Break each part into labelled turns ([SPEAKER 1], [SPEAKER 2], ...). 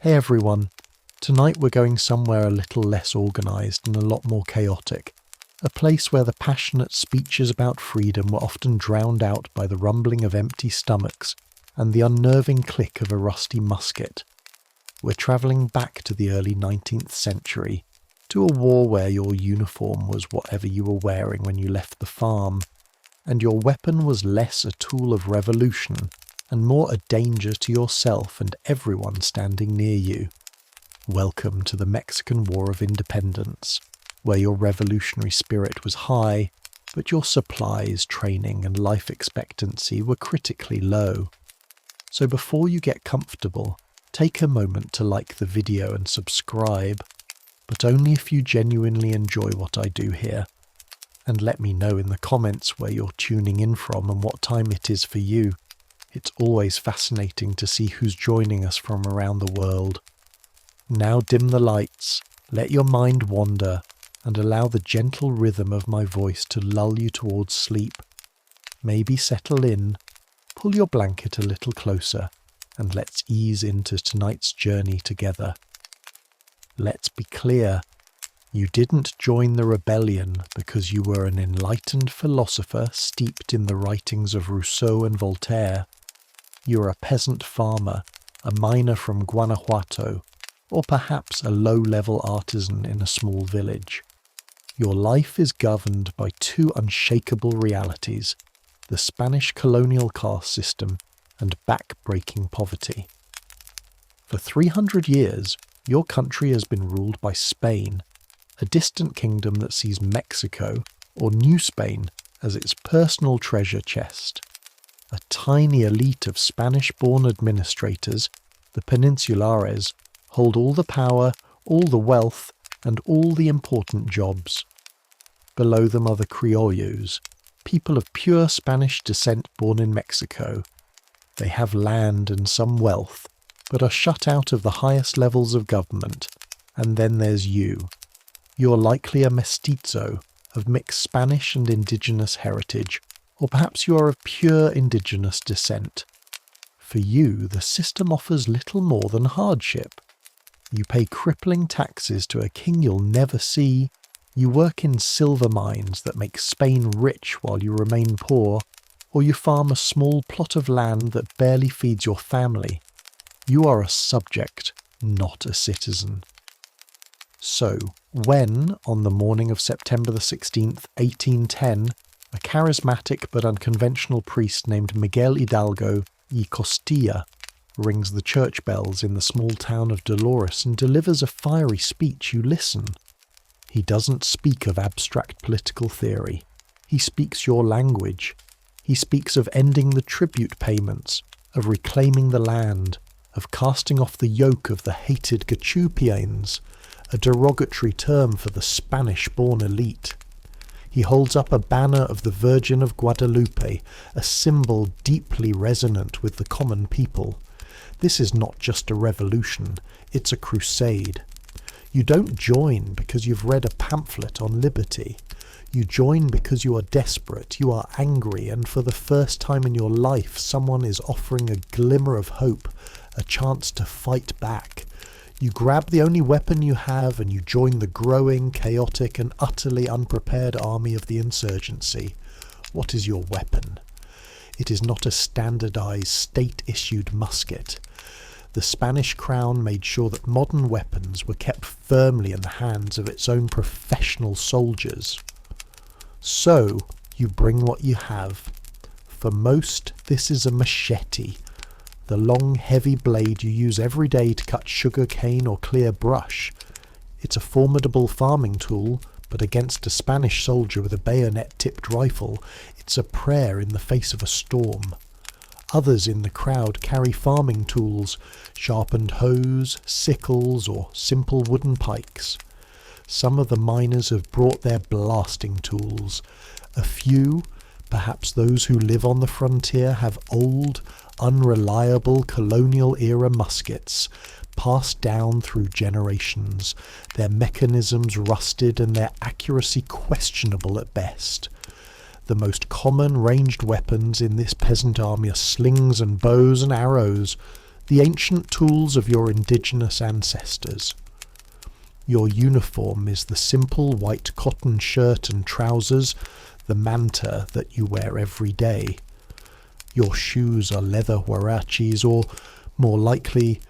[SPEAKER 1] Hey everyone, tonight we're going somewhere a little less organised and a lot more chaotic. A place where the passionate speeches about freedom were often drowned out by the rumbling of empty stomachs and the unnerving click of a rusty musket. We're travelling back to the early 19th century, to a war where your uniform was whatever you were wearing when you left the farm, and your weapon was less a tool of revolution and more a danger to yourself and everyone standing near you. Welcome to the Mexican War of Independence, where your revolutionary spirit was high, but your supplies, training and life expectancy were critically low. So before you get comfortable, take a moment to like the video and subscribe, but only if you genuinely enjoy what I do here. And let me know in the comments where you're tuning in from and what time it is for you. It's always fascinating to see who's joining us from around the world. Now dim the lights, let your mind wander, and allow the gentle rhythm of my voice to lull you towards sleep. Maybe settle in, pull your blanket a little closer, and let's ease into tonight's journey together. Let's be clear, you didn't join the rebellion because you were an enlightened philosopher steeped in the writings of Rousseau and Voltaire. You're a peasant farmer, a miner from Guanajuato, or perhaps a low-level artisan in a small village. Your life is governed by two unshakable realities, the Spanish colonial caste system and back-breaking poverty. For 300 years, your country has been ruled by Spain, a distant kingdom that sees Mexico, or New Spain, as its personal treasure chest. A tiny elite of Spanish-born administrators, the Peninsulares, hold all the power, all the wealth, and all the important jobs. Below them are the criollos, people of pure Spanish descent born in Mexico. They have land and some wealth, but are shut out of the highest levels of government. And then there's you. You're likely a mestizo of mixed Spanish and indigenous heritage, or perhaps you are of pure indigenous descent. For you, the system offers little more than hardship. You pay crippling taxes to a king you'll never see. You work in silver mines that make Spain rich while you remain poor, or you farm a small plot of land that barely feeds your family. You are a subject, not a citizen. So, when, on the morning of September the 16th, 1810, a charismatic but unconventional priest named Miguel Hidalgo y Costilla rings the church bells in the small town of Dolores and delivers a fiery speech, you listen. He doesn't speak of abstract political theory. He speaks your language. He speaks of ending the tribute payments, of reclaiming the land, of casting off the yoke of the hated Gachupianes, a derogatory term for the Spanish-born elite. He holds up a banner of the Virgin of Guadalupe, a symbol deeply resonant with the common people. This is not just a revolution, it's a crusade. You don't join because you've read a pamphlet on liberty. You join because you are desperate, you are angry, and for the first time in your life someone is offering a glimmer of hope, a chance to fight back. You grab the only weapon you have and you join the growing, chaotic and utterly unprepared army of the insurgency. What is your weapon? It is not a standardized, state-issued musket. The Spanish crown made sure that modern weapons were kept firmly in the hands of its own professional soldiers. So, you bring what you have. For most, this is a machete, the long, heavy blade you use every day to cut sugar cane or clear brush. It's a formidable farming tool, but against a Spanish soldier with a bayonet-tipped rifle, it's a prayer in the face of a storm. Others in the crowd carry farming tools, sharpened hoes, sickles, or simple wooden pikes. Some of the miners have brought their blasting tools. A few, perhaps those who live on the frontier, have old, unreliable colonial-era muskets, passed down through generations, their mechanisms rusted and their accuracy questionable at best. The most common ranged weapons in this peasant army are slings and bows and arrows. the ancient tools of your indigenous ancestors. Your uniform is the simple white cotton shirt and trousers, the manta that you wear every day. Your shoes are leather huarachis, or, more likely,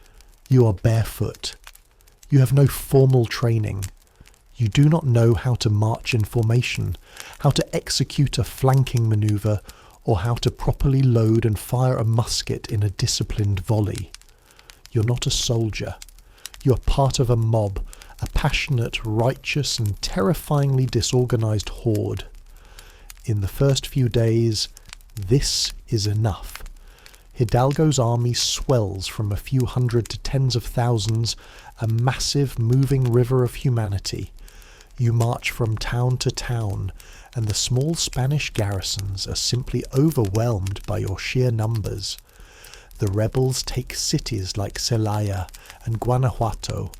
[SPEAKER 1] you are barefoot. You have no formal training. You do not know how to march in formation, how to execute a flanking manoeuvre, or how to properly load and fire a musket in a disciplined volley. You're not a soldier. You're part of a mob, a passionate, righteous, and terrifyingly disorganized horde. In the first few days, this is enough. Hidalgo's army swells from a few hundred to tens of thousands, a massive moving river of humanity. You march from town to town, and the small Spanish garrisons are simply overwhelmed by your sheer numbers. The rebels take cities like Celaya and Guanajuato,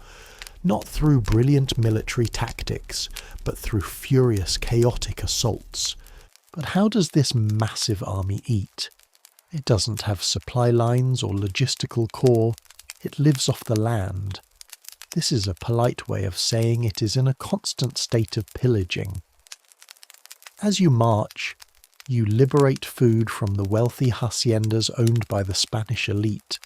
[SPEAKER 1] not through brilliant military tactics, but through furious, chaotic assaults. But how does this massive army eat? It doesn't have supply lines or logistical core. It lives off the land. This is a polite way of saying it is in a constant state of pillaging. As you march, you liberate food from the wealthy haciendas owned by the Spanish elite.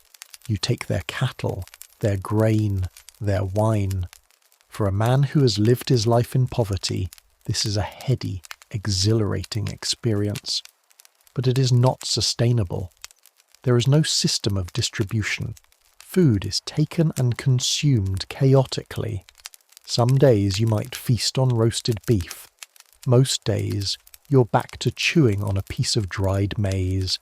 [SPEAKER 1] You take their cattle, their grain, their wine. For a man who has lived his life in poverty, this is a heady, exhilarating experience. But it is not sustainable. There is no system of distribution. Food is taken and consumed chaotically. Some days you might feast on roasted beef. Most days you're back to chewing on a piece of dried maize,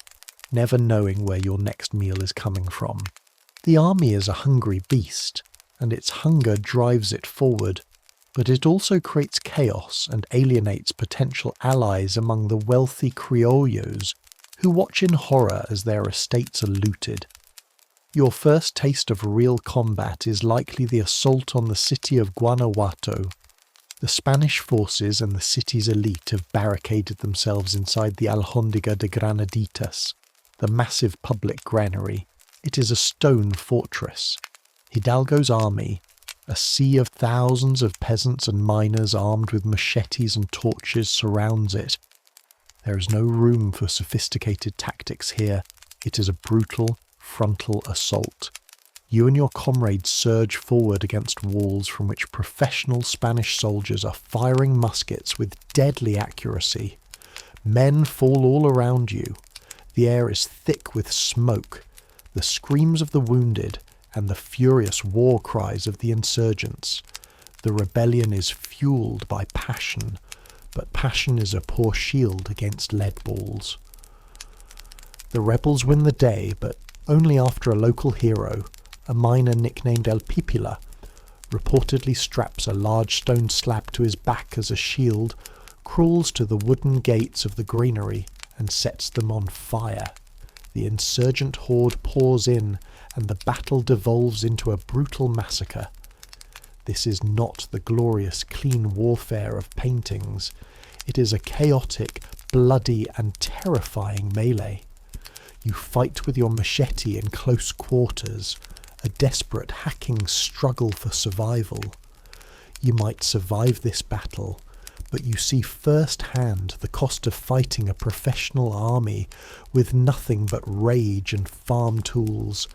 [SPEAKER 1] never knowing where your next meal is coming from. The army is a hungry beast, and its hunger drives it forward, but it also creates chaos and alienates potential allies among the wealthy criollos who watch in horror as their estates are looted. Your first taste of real combat is likely the assault on the city of Guanajuato. The Spanish forces and the city's elite have barricaded themselves inside the Alhóndiga de Granaditas, the massive public granary. It is a stone fortress. Hidalgo's army, a sea of thousands of peasants and miners armed with machetes and torches, surrounds it. There is no room for sophisticated tactics here. It is a brutal, frontal assault. You and your comrades surge forward against walls from which professional Spanish soldiers are firing muskets with deadly accuracy. Men fall all around you. The air is thick with smoke. The screams of the wounded and the furious war cries of the insurgents. The rebellion is fueled by passion, but passion is a poor shield against lead balls. The rebels win the day, but only after a local hero, a miner nicknamed El Pipila, reportedly straps a large stone slab to his back as a shield, crawls to the wooden gates of the granary and sets them on fire. The insurgent horde pours in, and the battle devolves into a brutal massacre. This is not the glorious, clean warfare of paintings. It is a chaotic, bloody, and terrifying melee. You fight with your machete in close quarters, a desperate, hacking struggle for survival. You might survive this battle, but you see firsthand the cost of fighting a professional army with nothing but rage and farm tools.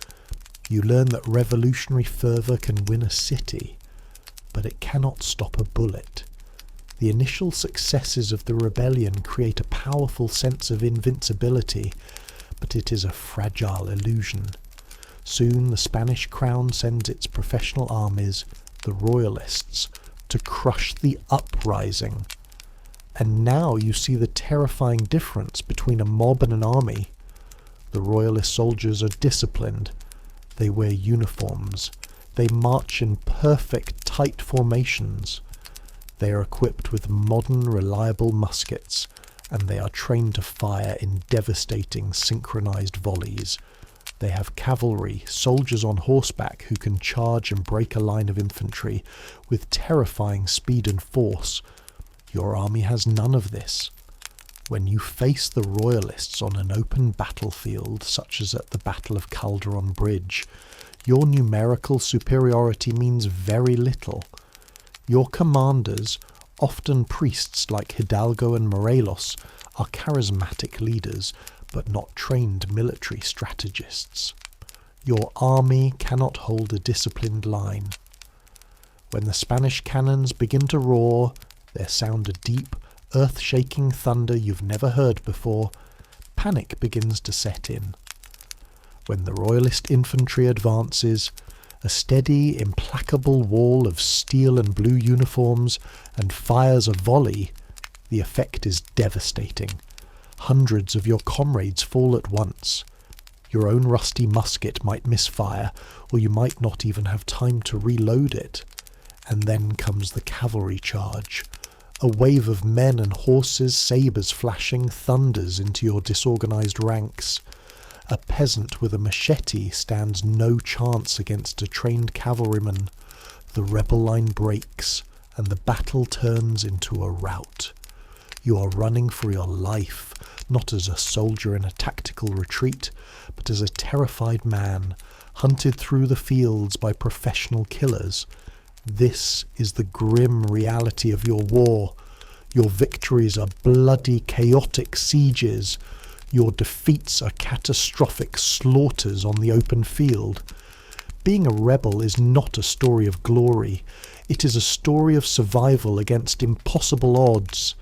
[SPEAKER 1] You learn that revolutionary fervour can win a city, but it cannot stop a bullet. The initial successes of the rebellion create a powerful sense of invincibility, but it is a fragile illusion. Soon the Spanish crown sends its professional armies, the royalists, to crush the uprising. And now you see the terrifying difference between a mob and an army. The royalist soldiers are disciplined. They wear uniforms. They march in perfect, tight formations. They are equipped with modern, reliable muskets, and they are trained to fire in devastating, synchronized volleys. They have cavalry, soldiers on horseback who can charge and break a line of infantry with terrifying speed and force. Your army has none of this. When you face the royalists on an open battlefield, such as at the Battle of Calderon Bridge, your numerical superiority means very little. Your commanders, often priests like Hidalgo and Morelos, are charismatic leaders, but not trained military strategists. Your army cannot hold a disciplined line. When the Spanish cannons begin to roar, there sound a deep, earth-shaking thunder you've never heard before, panic begins to set in. When the royalist infantry advances, a steady, implacable wall of steel and blue uniforms, and fires a volley, the effect is devastating. Hundreds of your comrades fall at once. Your own rusty musket might misfire, or you might not even have time to reload it. And then comes the cavalry charge. A wave of men and horses, sabres flashing, thunders into your disorganized ranks. A peasant with a machete stands no chance against a trained cavalryman. The rebel line breaks, and the battle turns into a rout. You are running for your life, not as a soldier in a tactical retreat, but as a terrified man, hunted through the fields by professional killers. This is the grim reality of your war. Your victories are bloody, chaotic sieges. Your defeats are catastrophic slaughters on the open field. Being a rebel is not a story of glory. It is a story of survival against impossible odds.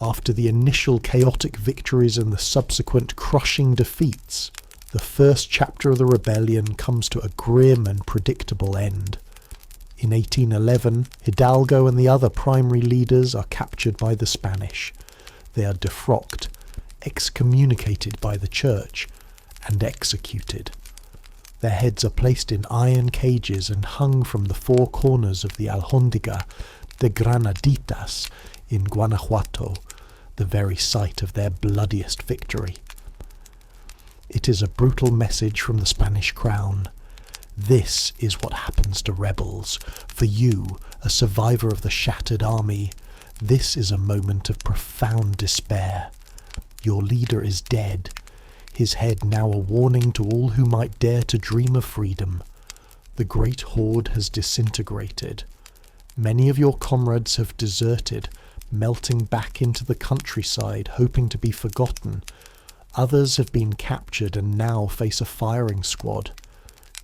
[SPEAKER 1] After the initial chaotic victories and the subsequent crushing defeats, the first chapter of the rebellion comes to a grim and predictable end. In 1811, Hidalgo and the other primary leaders are captured by the Spanish. They are defrocked, excommunicated by the church, and executed. Their heads are placed in iron cages and hung from the four corners of the Alhóndiga de Granaditas in Guanajuato, the very site of their bloodiest victory. It is a brutal message from the Spanish crown. This is what happens to rebels. For you, a survivor of the shattered army, this is a moment of profound despair. Your leader is dead, his head now a warning to all who might dare to dream of freedom. The great horde has disintegrated. Many of your comrades have deserted, melting back into the countryside, hoping to be forgotten. Others have been captured and now face a firing squad.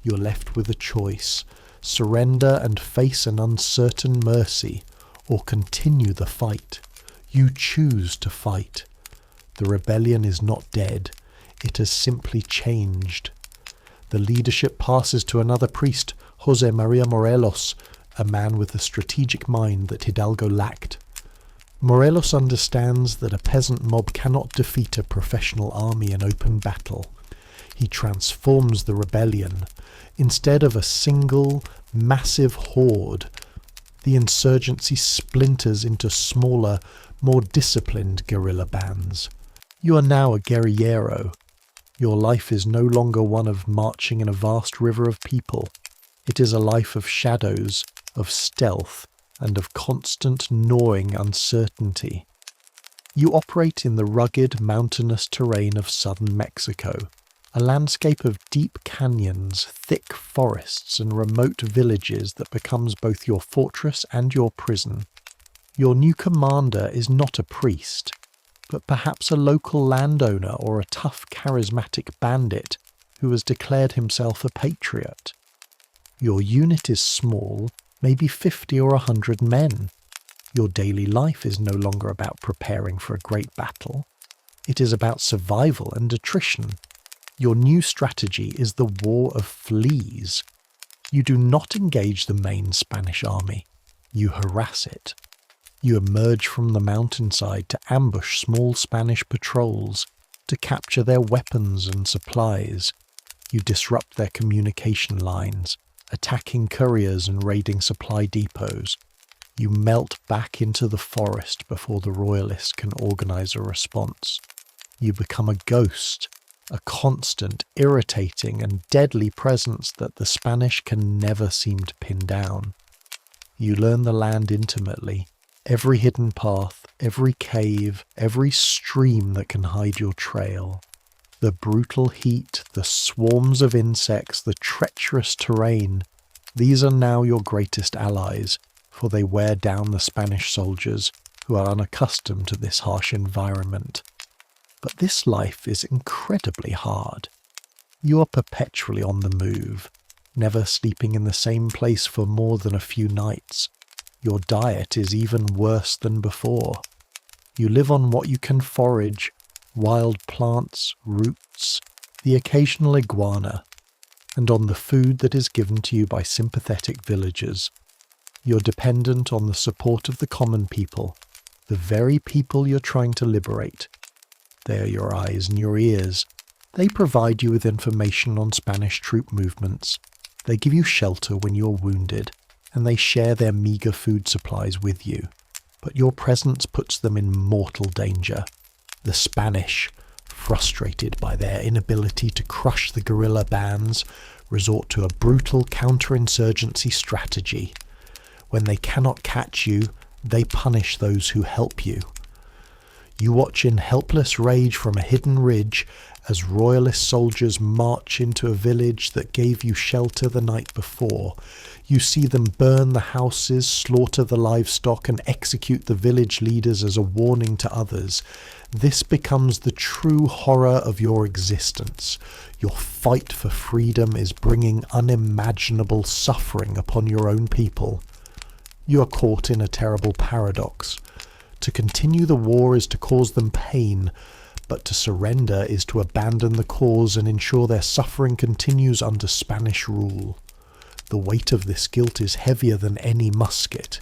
[SPEAKER 1] You're left with a choice: surrender and face an uncertain mercy, or continue the fight. You choose to fight. The rebellion is not dead. It has simply changed. The leadership passes to another priest, José María Morelos, a man with the strategic mind that Hidalgo lacked. Morelos understands that a peasant mob cannot defeat a professional army in open battle. He transforms the rebellion. Instead of a single, massive horde, the insurgency splinters into smaller, more disciplined guerrilla bands. You are now a guerrillero. Your life is no longer one of marching in a vast river of people. It is a life of shadows, of stealth, and of constant gnawing uncertainty. You operate in the rugged, mountainous terrain of southern Mexico, a landscape of deep canyons, thick forests, and remote villages that becomes both your fortress and your prison. Your new commander is not a priest, but perhaps a local landowner or a tough, charismatic bandit who has declared himself a patriot. Your unit is small, maybe 50 or 100 men. Your daily life is no longer about preparing for a great battle. It is about survival and attrition. Your new strategy is the war of fleas. You do not engage the main Spanish army. You harass it. You emerge from the mountainside to ambush small Spanish patrols, to capture their weapons and supplies. You disrupt their communication lines, attacking couriers and raiding supply depots. You melt back into the forest before the royalists can organize a response. You become a ghost, a constant, irritating and deadly presence that the Spanish can never seem to pin down. You learn the land intimately. Every hidden path, every cave, every stream that can hide your trail. The brutal heat, the swarms of insects, the treacherous terrain, these are now your greatest allies, for they wear down the Spanish soldiers who are unaccustomed to this harsh environment. But this life is incredibly hard. You are perpetually on the move, never sleeping in the same place for more than a few nights. Your diet is even worse than before. You live on what you can forage, wild plants, roots, the occasional iguana, and on the food that is given to you by sympathetic villagers. You're dependent on the support of the common people, the very people you're trying to liberate. They are your eyes and your ears. They provide you with information on Spanish troop movements. They give you shelter when you're wounded, and they share their meagre food supplies with you. But your presence puts them in mortal danger. The Spanish, frustrated by their inability to crush the guerrilla bands, resort to a brutal counterinsurgency strategy. When they cannot catch you, they punish those who help you. You watch in helpless rage from a hidden ridge as royalist soldiers march into a village that gave you shelter the night before. You see them burn the houses, slaughter the livestock, and execute the village leaders as a warning to others. This becomes the true horror of your existence. Your fight for freedom is bringing unimaginable suffering upon your own people. You are caught in a terrible paradox. To continue the war is to cause them pain, but to surrender is to abandon the cause and ensure their suffering continues under Spanish rule. The weight of this guilt is heavier than any musket.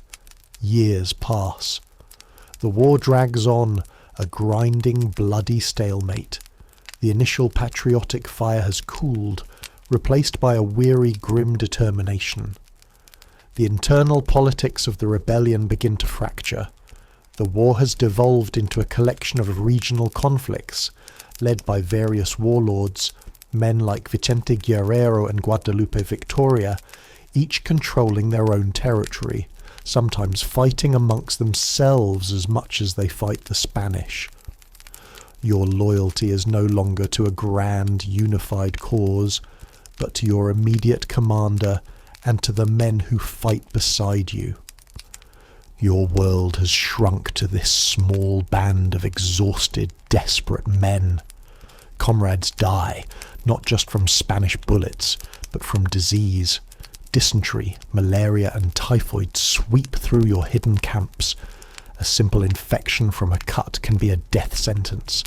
[SPEAKER 1] Years pass. The war drags on, a grinding, bloody stalemate. The initial patriotic fire has cooled, replaced by a weary, grim determination. The internal politics of the rebellion begin to fracture. The war has devolved into a collection of regional conflicts, led by various warlords, men like Vicente Guerrero and Guadalupe Victoria, each controlling their own territory, sometimes fighting amongst themselves as much as they fight the Spanish. Your loyalty is no longer to a grand, unified cause, but to your immediate commander and to the men who fight beside you. Your world has shrunk to this small band of exhausted, desperate men. Comrades die, not just from Spanish bullets, but from disease. Dysentery, malaria, and typhoid sweep through your hidden camps. A simple infection from a cut can be a death sentence.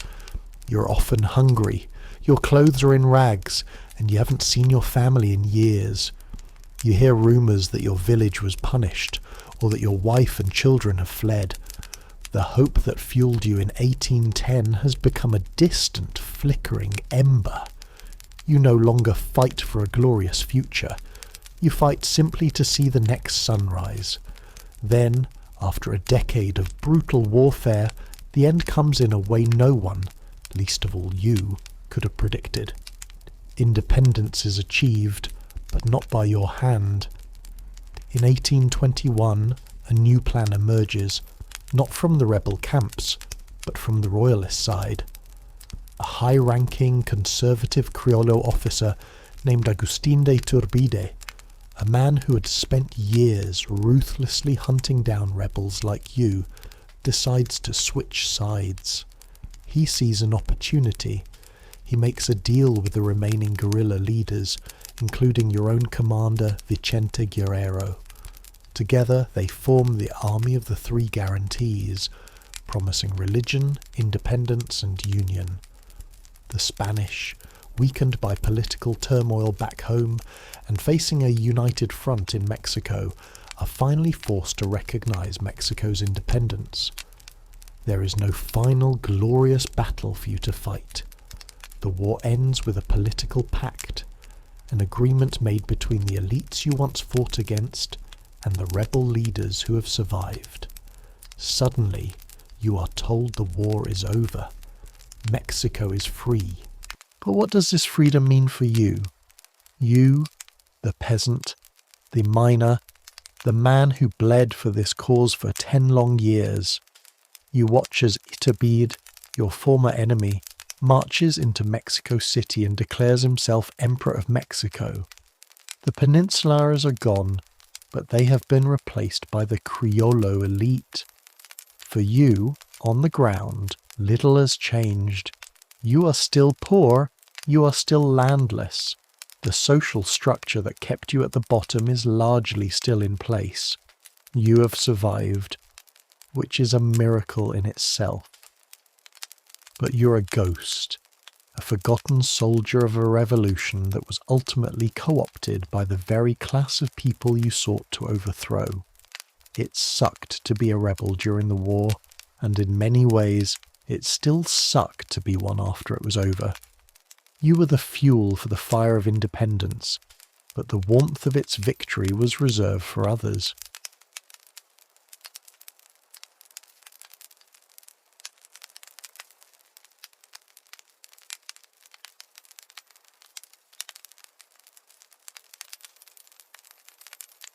[SPEAKER 1] You're often hungry, your clothes are in rags, and you haven't seen your family in years. You hear rumours that your village was punished, or that your wife and children have fled. The hope that fueled you in 1810 has become a distant, flickering ember. You no longer fight for a glorious future. You fight simply to see the next sunrise. Then, after a decade of brutal warfare, the end comes in a way no one, least of all you, could have predicted. Independence is achieved, but not by your hand. In 1821, a new plan emerges, not from the rebel camps, but from the royalist side. A high-ranking conservative Criollo officer named Agustín de Iturbide, a man who had spent years ruthlessly hunting down rebels like you, decides to switch sides. He sees an opportunity. He makes a deal with the remaining guerrilla leaders, including your own commander, Vicente Guerrero. Together they form the Army of the Three Guarantees, promising religion, independence, and union. The Spanish, weakened by political turmoil back home and facing a united front in Mexico, are finally forced to recognize Mexico's independence. There is no final glorious battle for you to fight. The war ends with a political pact, an agreement made between the elites you once fought against and the rebel leaders who have survived. Suddenly, you are told the war is over. Mexico is free. But what does this freedom mean for you? You, the peasant, the miner, the man who bled for this cause for 10 long years. You watch as Iturbide, your former enemy, marches into Mexico City and declares himself Emperor of Mexico. The Peninsulars are gone, but they have been replaced by the Criollo elite. For you, on the ground, little has changed. You are still poor, you are still landless. The social structure that kept you at the bottom is largely still in place. You have survived, which is a miracle in itself. But you're a ghost, a forgotten soldier of a revolution that was ultimately co-opted by the very class of people you sought to overthrow. It sucked to be a rebel during the war, and in many ways it still sucked to be one after it was over. You were the fuel for the fire of independence, but the warmth of its victory was reserved for others.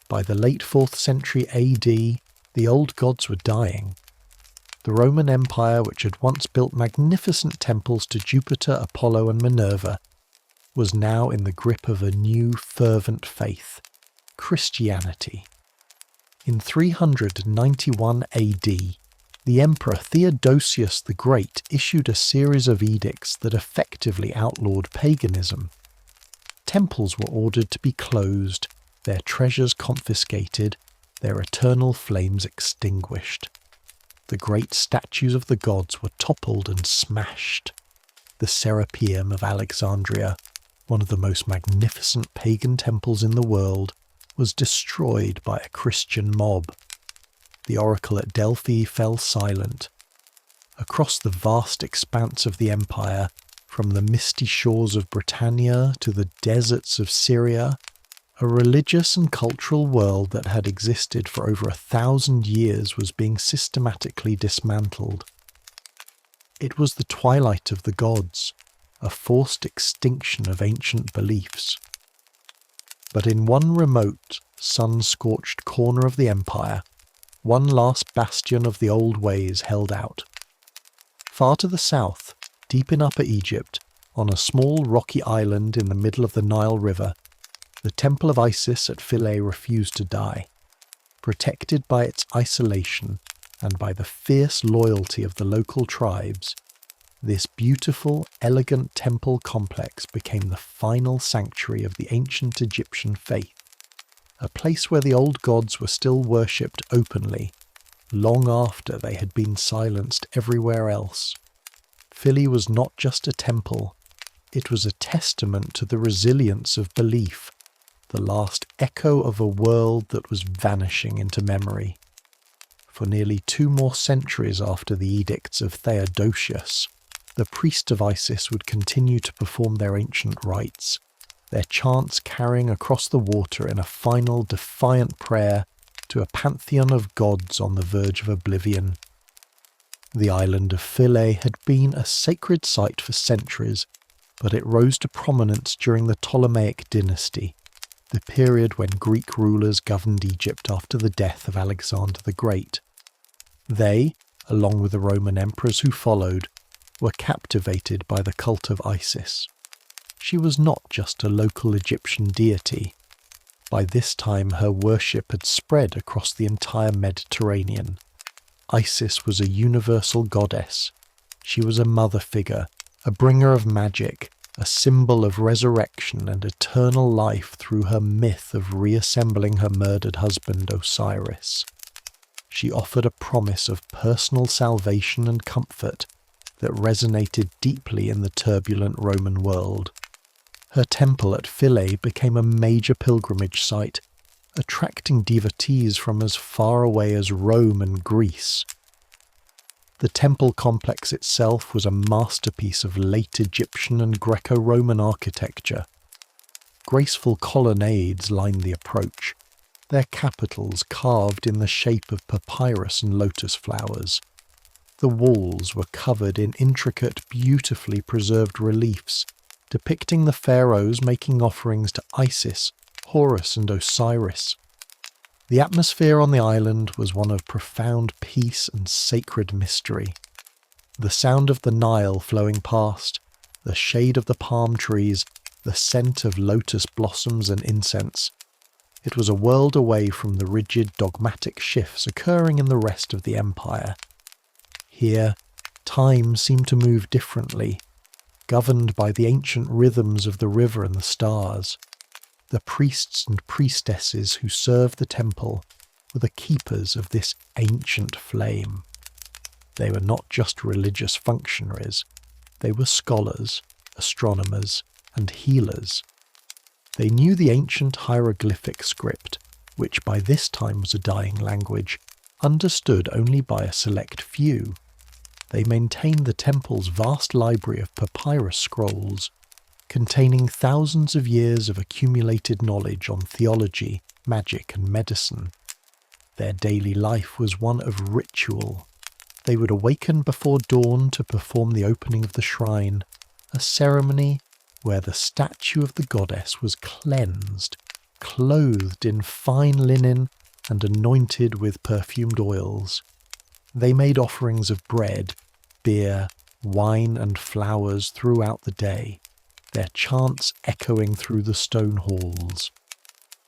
[SPEAKER 1] By the late 4th century AD, the old gods were dying. The Roman Empire, which had once built magnificent temples to Jupiter, Apollo and Minerva, was now in the grip of a new fervent faith, Christianity. In 391 AD, the Emperor Theodosius the Great issued a series of edicts that effectively outlawed paganism. Temples were ordered to be closed, their treasures confiscated, their eternal flames extinguished. The great statues of the gods were toppled and smashed. The Serapeum of Alexandria, one of the most magnificent pagan temples in the world, was destroyed by a Christian mob. The oracle at Delphi fell silent. Across the vast expanse of the empire, from the misty shores of Britannia to the deserts of Syria, a religious and cultural world that had existed for over 1,000 years was being systematically dismantled. It was the twilight of the gods, a forced extinction of ancient beliefs. But in one remote, sun-scorched corner of the empire, one last bastion of the old ways held out. Far to the south, deep in Upper Egypt, on a small rocky island in the middle of the Nile River, the temple of Isis at Philae refused to die. Protected by its isolation and by the fierce loyalty of the local tribes, this beautiful, elegant temple complex became the final sanctuary of the ancient Egyptian faith, a place where the old gods were still worshipped openly, long after they had been silenced everywhere else. Philae was not just a temple, it was a testament to the resilience of belief, the last echo of a world that was vanishing into memory. For nearly 2 more centuries after the edicts of Theodosius, the priests of Isis would continue to perform their ancient rites, their chants carrying across the water in a final defiant prayer to a pantheon of gods on the verge of oblivion. The island of Philae had been a sacred site for centuries, but it rose to prominence during the Ptolemaic dynasty, the period when Greek rulers governed Egypt after the death of Alexander the Great. They, along with the Roman emperors who followed, were captivated by the cult of Isis. She was not just a local Egyptian deity. By this time her worship had spread across the entire Mediterranean. Isis was a universal goddess. She was a mother figure, a bringer of magic, a symbol of resurrection and eternal life through her myth of reassembling her murdered husband Osiris. She offered a promise of personal salvation and comfort that resonated deeply in the turbulent Roman world. Her temple at Philae became a major pilgrimage site, attracting devotees from as far away as Rome and Greece. The temple complex itself was a masterpiece of late Egyptian and Greco-Roman architecture. Graceful colonnades lined the approach, their capitals carved in the shape of papyrus and lotus flowers. The walls were covered in intricate, beautifully preserved reliefs, depicting the pharaohs making offerings to Isis, Horus and Osiris. The atmosphere on the island was one of profound peace and sacred mystery. The sound of the Nile flowing past, the shade of the palm trees, the scent of lotus blossoms and incense. It was a world away from the rigid dogmatic shifts occurring in the rest of the empire. Here, time seemed to move differently, governed by the ancient rhythms of the river and the stars. The priests and priestesses who served the temple were the keepers of this ancient flame. They were not just religious functionaries, they were scholars, astronomers, and healers. They knew the ancient hieroglyphic script, which by this time was a dying language, understood only by a select few. They maintained the temple's vast library of papyrus scrolls, containing thousands of years of accumulated knowledge on theology, magic, and medicine. Their daily life was one of ritual. They would awaken before dawn to perform the opening of the shrine, a ceremony where the statue of the goddess was cleansed, clothed in fine linen, and anointed with perfumed oils. They made offerings of bread, beer, wine, and flowers throughout the day, their chants echoing through the stone halls.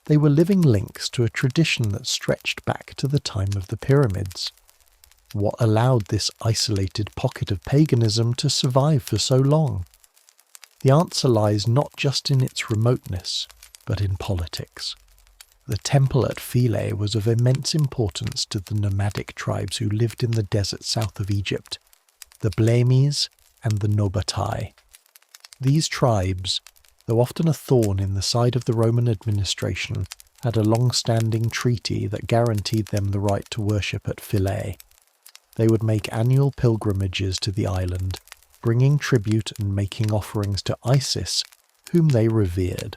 [SPEAKER 1] They were living links to a tradition that stretched back to the time of the pyramids. What allowed this isolated pocket of paganism to survive for so long? The answer lies not just in its remoteness, but in politics. The temple at Philae was of immense importance to the nomadic tribes who lived in the desert south of Egypt, the Blemis and the Nobatai. These tribes, though often a thorn in the side of the Roman administration, had a long-standing treaty that guaranteed them the right to worship at Philae. They would make annual pilgrimages to the island, bringing tribute and making offerings to Isis, whom they revered.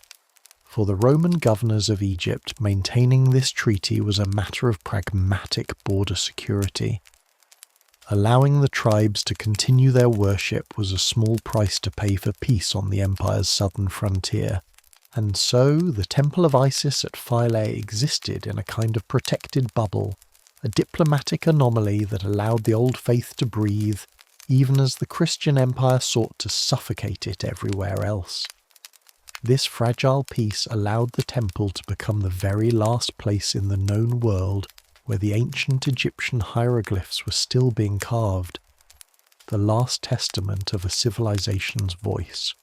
[SPEAKER 1] For the Roman governors of Egypt, maintaining this treaty was a matter of pragmatic border security. Allowing the tribes to continue their worship was a small price to pay for peace on the empire's southern frontier, and so the Temple of Isis at Philae existed in a kind of protected bubble, a diplomatic anomaly that allowed the old faith to breathe, even as the Christian empire sought to suffocate it everywhere else. This fragile peace allowed the temple to become the very last place in the known world where the ancient Egyptian hieroglyphs were still being carved, the last testament of a civilization's voice.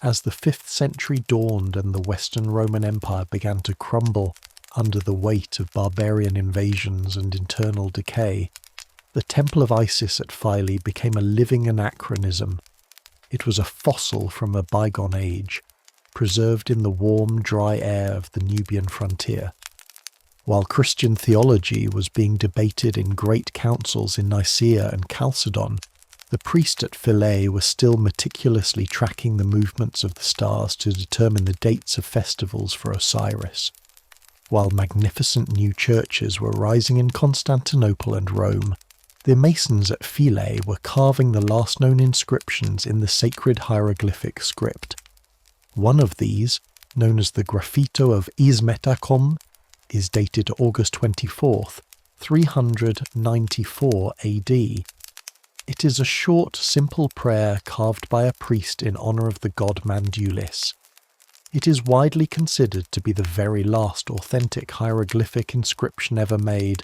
[SPEAKER 1] As the 5th century dawned and the Western Roman Empire began to crumble under the weight of barbarian invasions and internal decay, the Temple of Isis at Philae became a living anachronism. It was a fossil from a bygone age, preserved in the warm, dry air of the Nubian frontier. While Christian theology was being debated in great councils in Nicaea and Chalcedon, the priest at Philae was still meticulously tracking the movements of the stars to determine the dates of festivals for Osiris. While magnificent new churches were rising in Constantinople and Rome, the masons at Philae were carving the last known inscriptions in the sacred hieroglyphic script. One of these, known as the Graffito of Ismetakom, is dated August 24th, 394 AD. It is a short, simple prayer carved by a priest in honour of the god Mandulis. It is widely considered to be the very last authentic hieroglyphic inscription ever made,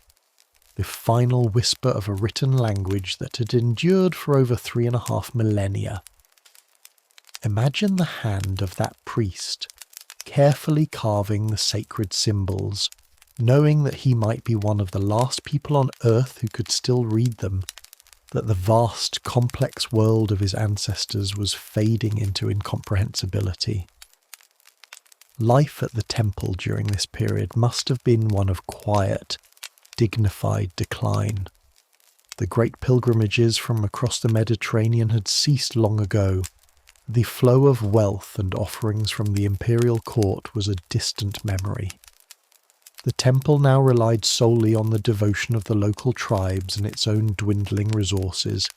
[SPEAKER 1] the final whisper of a written language that had endured for over 3.5 millennia. Imagine the hand of that priest, carefully carving the sacred symbols, knowing that he might be one of the last people on earth who could still read them, that the vast, complex world of his ancestors was fading into incomprehensibility. Life at the temple during this period must have been one of quiet, dignified decline. The great pilgrimages from across the Mediterranean had ceased long ago. The flow of wealth and offerings from the imperial court was a distant memory. The temple now relied solely on the devotion of the local tribes and its own dwindling resources.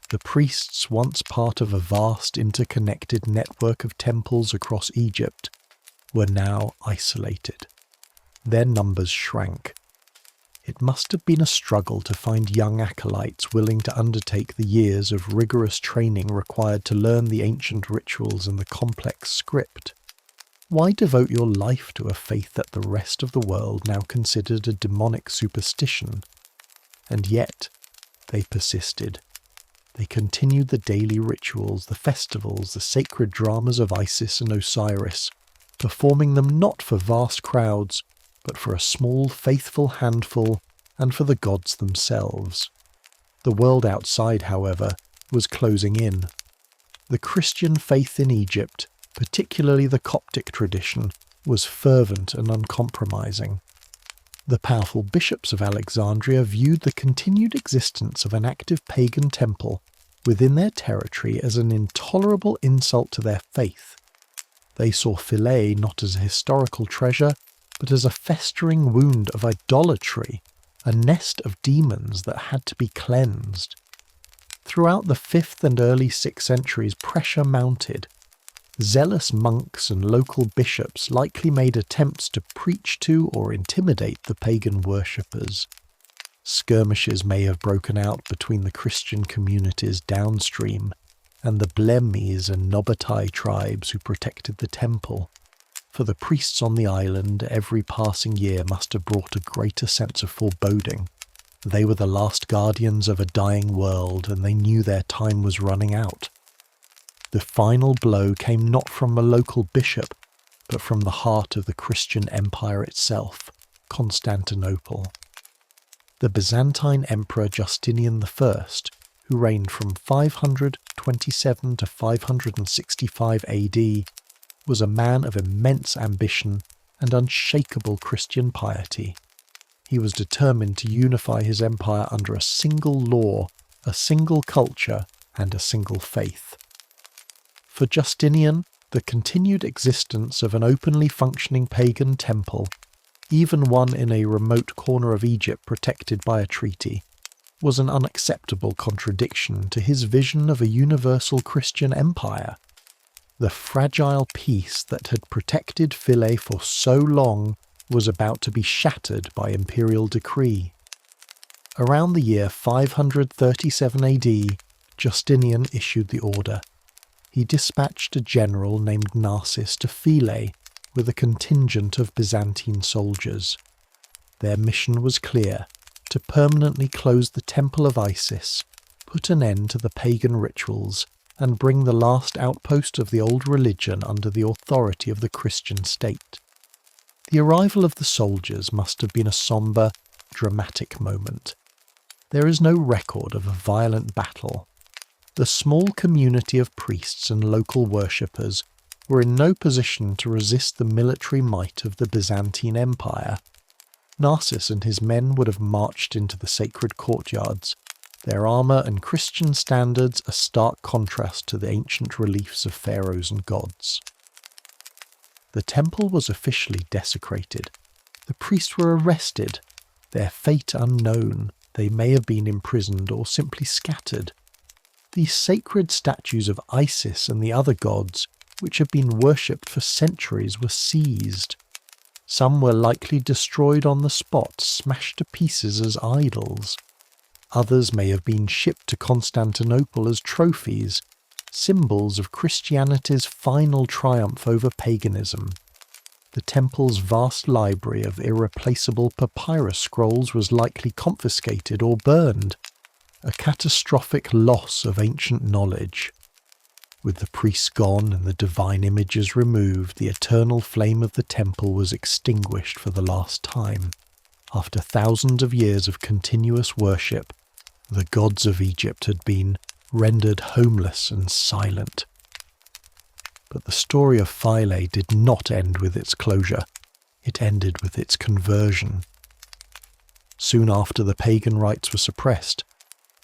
[SPEAKER 1] The priests, once part of a vast interconnected network of temples across Egypt, were now isolated. their numbers shrank. It must have been a struggle to find young acolytes willing to undertake the years of rigorous training required to learn the ancient rituals and the complex script. Why devote your life to a faith that the rest of the world now considered a demonic superstition? And yet, they persisted. They continued the daily rituals, the festivals, the sacred dramas of Isis and Osiris, performing them not for vast crowds, but for a small, faithful handful and for the gods themselves. The world outside, however, was closing in. The Christian faith in Egypt, particularly the Coptic tradition, was fervent and uncompromising. The powerful bishops of Alexandria viewed the continued existence of an active pagan temple within their territory as an intolerable insult to their faith. They saw Philae not as a historical treasure, but as a festering wound of idolatry, a nest of demons that had to be cleansed. Throughout the 5th and early 6th centuries, pressure mounted. Zealous monks and local bishops likely made attempts to preach to or intimidate the pagan worshippers. Skirmishes may have broken out between the Christian communities downstream and the Blemmyes and Nobbatai tribes who protected the temple. For the priests on the island, every passing year must have brought a greater sense of foreboding. They were the last guardians of a dying world, and they knew their time was running out. The final blow came not from a local bishop, but from the heart of the Christian Empire itself, Constantinople. The Byzantine Emperor Justinian I, who reigned from 527 to 565 AD, was a man of immense ambition and unshakable Christian piety. He was determined to unify his empire under a single law, a single culture, and a single faith. For Justinian, the continued existence of an openly functioning pagan temple, even one in a remote corner of Egypt protected by a treaty, was an unacceptable contradiction to his vision of a universal Christian empire. The fragile peace that had protected Philae for so long was about to be shattered by imperial decree. Around the year 537 AD, Justinian issued the order. He dispatched a general named Narses to Philae with a contingent of Byzantine soldiers. Their mission was clear: to permanently close the temple of Isis, put an end to the pagan rituals, and bring the last outpost of the old religion under the authority of the Christian state. The arrival of the soldiers must have been a sombre, dramatic moment. There is no record of a violent battle. The small community of priests and local worshippers were in no position to resist the military might of the Byzantine Empire. Narses and his men would have marched into the sacred courtyards, their armour and Christian standards a stark contrast to the ancient reliefs of pharaohs and gods. The temple was officially desecrated. The priests were arrested, their fate unknown. They may have been imprisoned or simply scattered. These sacred statues of Isis and the other gods, which had been worshipped for centuries, were seized. Some were likely destroyed on the spot, smashed to pieces as idols. Others may have been shipped to Constantinople as trophies, symbols of Christianity's final triumph over paganism. The temple's vast library of irreplaceable papyrus scrolls was likely confiscated or burned, a catastrophic loss of ancient knowledge. With the priests gone and the divine images removed, the eternal flame of the temple was extinguished for the last time. After thousands of years of continuous worship, the gods of Egypt had been rendered homeless and silent. But the story of Philae did not end with its closure. It ended with its conversion. Soon after the pagan rites were suppressed,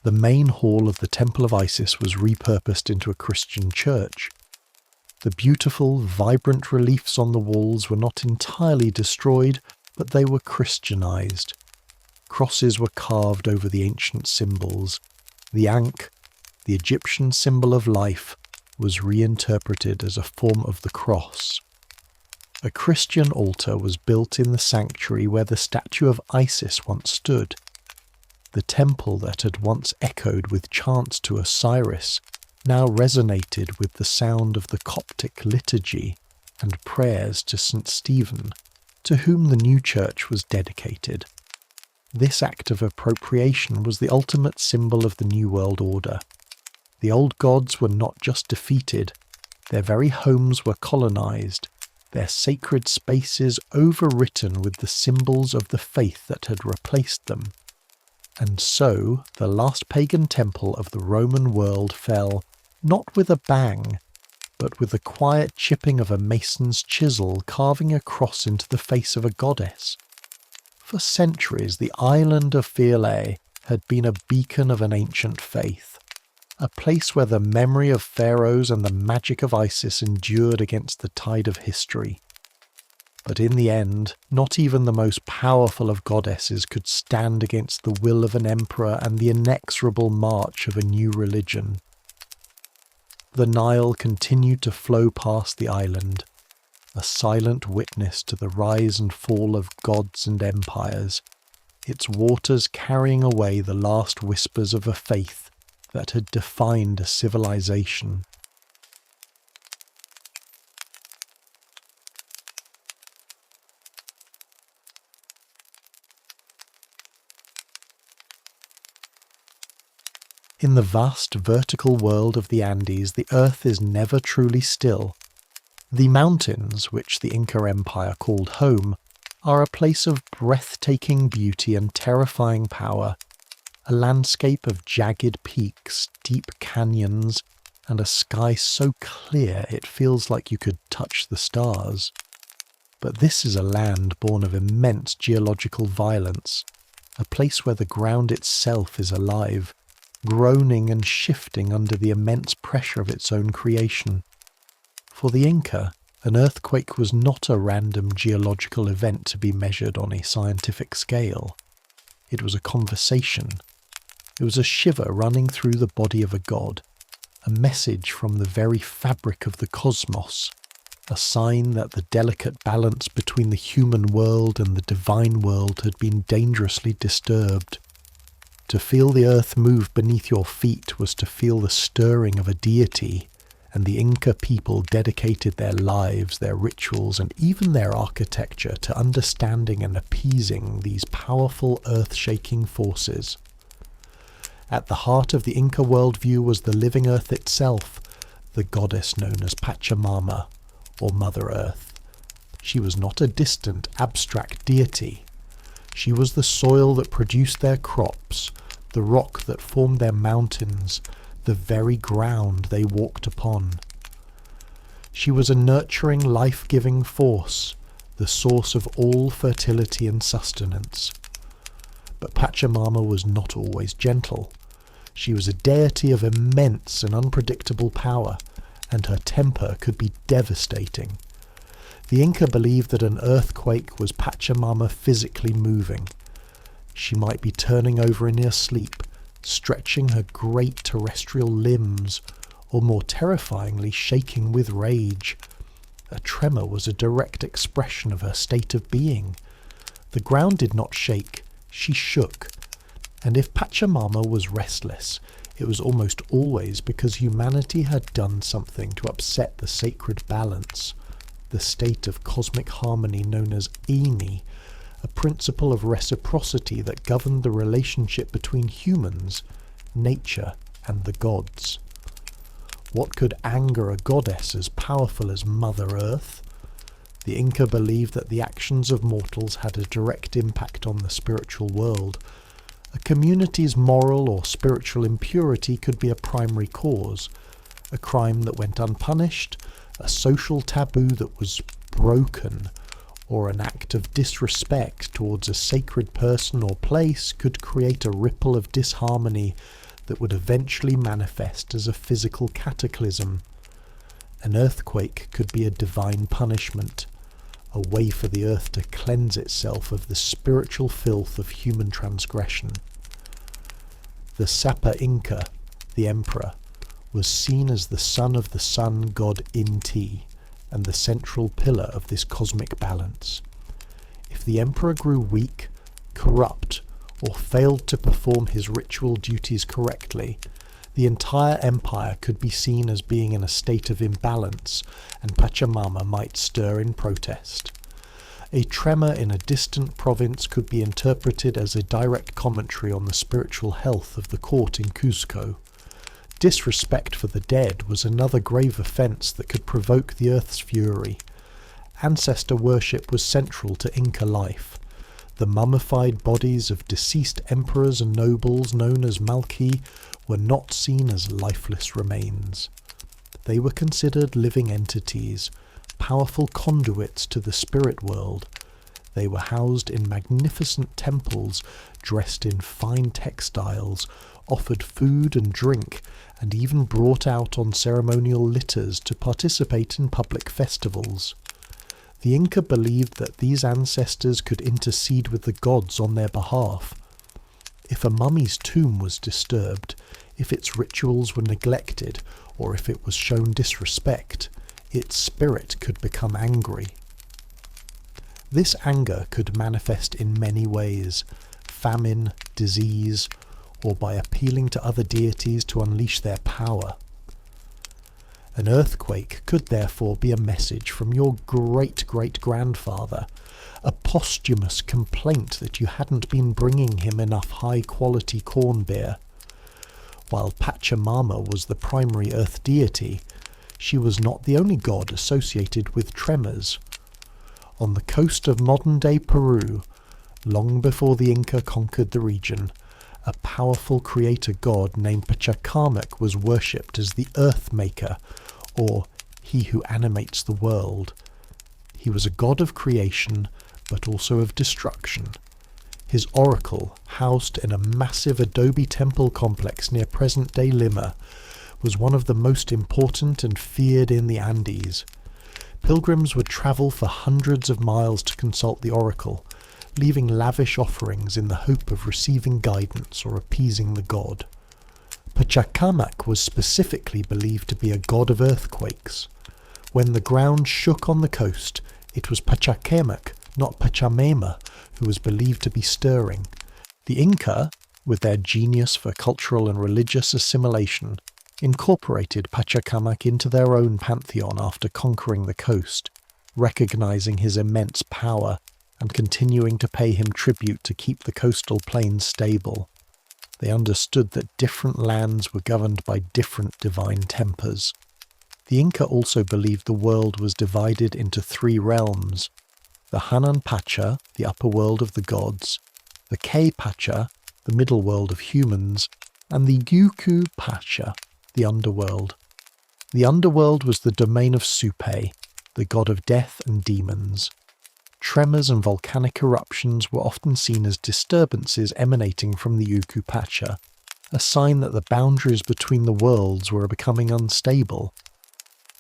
[SPEAKER 1] the main hall of the Temple of Isis was repurposed into a Christian church. The beautiful, vibrant reliefs on the walls were not entirely destroyed, but they were Christianized. Crosses were carved over the ancient symbols. The Ankh, the Egyptian symbol of life, was reinterpreted as a form of the cross. A Christian altar was built in the sanctuary where the statue of Isis once stood. The temple that had once echoed with chants to Osiris now resonated with the sound of the Coptic liturgy and prayers to St. Stephen, to whom the new church was dedicated. This act of appropriation was the ultimate symbol of the New World Order. The old gods were not just defeated, their very homes were colonized, their sacred spaces overwritten with the symbols of the faith that had replaced them. And so the last pagan temple of the Roman world fell, not with a bang, but with the quiet chipping of a mason's chisel carving a cross into the face of a goddess. For centuries the island of Philae had been a beacon of an ancient faith, a place where the memory of pharaohs and the magic of Isis endured against the tide of history. But in the end, not even the most powerful of goddesses could stand against the will of an emperor and the inexorable march of a new religion. The Nile continued to flow past the island, a silent witness to the rise and fall of gods and empires, its waters carrying away the last whispers of a faith that had defined a civilization. In the vast vertical world of the Andes, the earth is never truly still. The mountains, which the Inca Empire called home, are a place of breathtaking beauty and terrifying power, a landscape of jagged peaks, deep canyons, and a sky so clear it feels like you could touch the stars. But this is a land born of immense geological violence, a place where the ground itself is alive, groaning and shifting under the immense pressure of its own creation. For the Inca, an earthquake was not a random geological event to be measured on a scientific scale. It was a conversation. It was a shiver running through the body of a god, a message from the very fabric of the cosmos, a sign that the delicate balance between the human world and the divine world had been dangerously disturbed. To feel the earth move beneath your feet was to feel the stirring of a deity, and the Inca people dedicated their lives, their rituals, and even their architecture to understanding and appeasing these powerful earth-shaking forces. At the heart of the Inca worldview was the living earth itself, the goddess known as Pachamama, or Mother Earth. She was not a distant, abstract deity. She was the soil that produced their crops, the rock that formed their mountains, the very ground they walked upon. She was a nurturing, life-giving force, the source of all fertility and sustenance. But Pachamama was not always gentle. She was a deity of immense and unpredictable power, and her temper could be devastating. The Inca believed that an earthquake was Pachamama physically moving. She might be turning over in her sleep, stretching her great terrestrial limbs, or more terrifyingly shaking with rage. A tremor was a direct expression of her state of being. The ground did not shake, she shook. And if Pachamama was restless, it was almost always because humanity had done something to upset the sacred balance, the state of cosmic harmony known as Ini, a principle of reciprocity that governed the relationship between humans, nature, and the gods. What could anger a goddess as powerful as Mother Earth? The Inca believed that the actions of mortals had a direct impact on the spiritual world. A community's moral or spiritual impurity could be a primary cause, a crime that went unpunished, a social taboo that was broken, or an act of disrespect towards a sacred person or place could create a ripple of disharmony that would eventually manifest as a physical cataclysm. An earthquake could be a divine punishment, a way for the earth to cleanse itself of the spiritual filth of human transgression. The Sapa Inca, the emperor, was seen as the son of the sun god Inti, and the central pillar of this cosmic balance. If the emperor grew weak, corrupt, or failed to perform his ritual duties correctly, the entire empire could be seen as being in a state of imbalance, and Pachamama might stir in protest. A tremor in a distant province could be interpreted as a direct commentary on the spiritual health of the court in Cuzco. Disrespect for the dead was another grave offence that could provoke the earth's fury. Ancestor worship was central to Inca life. The mummified bodies of deceased emperors and nobles known as malki were not seen as lifeless remains. They were considered living entities, powerful conduits to the spirit world. They were housed in magnificent temples, dressed in fine textiles, offered food and drink, and even brought out on ceremonial litters to participate in public festivals. The Inca believed that these ancestors could intercede with the gods on their behalf. If a mummy's tomb was disturbed, if its rituals were neglected, or if it was shown disrespect, its spirit could become angry. This anger could manifest in many ways: famine, disease, or by appealing to other deities to unleash their power. An earthquake could therefore be a message from your great-great-grandfather, a posthumous complaint that you hadn't been bringing him enough high-quality corn beer. While Pachamama was the primary earth deity, she was not the only god associated with tremors. On the coast of modern-day Peru, long before the Inca conquered the region, a powerful creator god named Pachacamac was worshipped as the Earth Maker, or he who animates the world. He was a god of creation, but also of destruction. His oracle, housed in a massive adobe temple complex near present-day Lima, was one of the most important and feared in the Andes. Pilgrims would travel for hundreds of miles to consult the oracle, leaving lavish offerings in the hope of receiving guidance or appeasing the god. Pachacamac was specifically believed to be a god of earthquakes. When the ground shook on the coast, it was Pachacamac, not Pachamama, who was believed to be stirring. The Inca, with their genius for cultural and religious assimilation, incorporated Pachacamac into their own pantheon after conquering the coast, recognizing his immense power and continuing to pay him tribute to keep the coastal plains stable. They understood that different lands were governed by different divine tempers. The Inca also believed the world was divided into three realms: the Hanan Pacha, the upper world of the gods, the Kay Pacha, the middle world of humans, and the Yuku Pacha, the underworld. The underworld was the domain of Supe, the god of death and demons. Tremors and volcanic eruptions were often seen as disturbances emanating from the Yuku Pacha, a sign that the boundaries between the worlds were becoming unstable.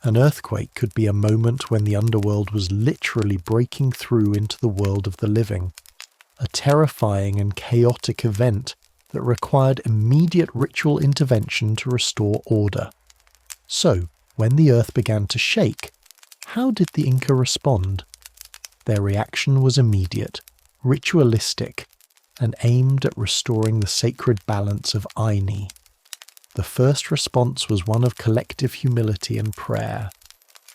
[SPEAKER 1] An earthquake could be a moment when the underworld was literally breaking through into the world of the living, a terrifying and chaotic event that required immediate ritual intervention to restore order. So, when the earth began to shake, how did the Inca respond? Their reaction was immediate, ritualistic, and aimed at restoring the sacred balance of Aini. The first response was one of collective humility and prayer.